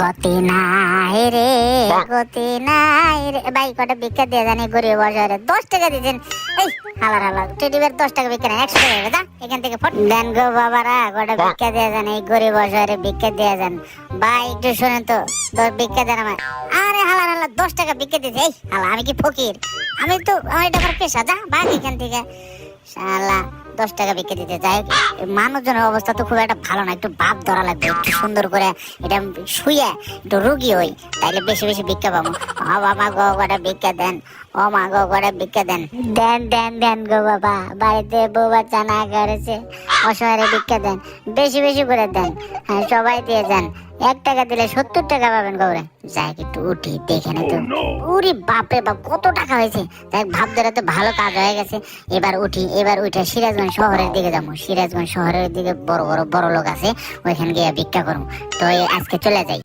গতি নাই রে, গতি নাই রে। ভাই কটা ভিক্ষা দিয়ে জানি গরিব বসারে 10 টাকা দিয়েছেন। এই হালার হালার টেডিবের 10 টাকা ভিক্ষা নেই, 100 টাকা যা এখান থেকে ফট দেন গো বাবারা, কটা ভিক্ষা দিয়ে যান, এই গরিব বসারে ভিক্ষা দিয়ে যান। ভাই একটু শোনেন তো, ভিক্ষা দেন আমার। আরে হালার হালার 10 টাকা ভিক্ষা দিয়েছে। এই হালা আমি কি ফকির? আমি তো আমার এটা আমার পেশা, যা ভাগ এখান থেকে শালা। 10 টাকা বিক্রি দিতে যাই। মানুষজনের অবস্থা তো খুব একটা ভালো না, একটু ভাব ধরা লাগবে, একটু সুন্দর করে এটা শুয়ে একটু রুগী হই, তাইলে বেশি বেশি ভিক্ষা পাবো। ও বাবা গো কটা ভিক্ষা দেন, ও মা গো কটা ভিক্ষা দেন, দেন দেন দেন গো বাবা। বাড়িতে বউ বাচ্চা না করেছে, অসহায় ভিক্ষা দেন, বেশি বেশি করে দেন। হ্যাঁ সবাই দিয়ে যান, 1 টাকা দিলে 70 টাকা পাবেন গৌরে। যাই একটু উঠি দেখে না তো। উরি বাপরে বাপ কত টাকা হয়েছে। দেখ ভাব ধরে তো ভালো কাজ হয়ে গেছে। এবার উঠি, এবার উঠে সিরাজগঞ্জ শহরের দিকে যাবো। সিরাজগঞ্জ শহরের দিকে বড় বড় বড় লোক আছে, ওইখানে গিয়ে ভিক্ষা করবো। তো আজকে চলে যাই।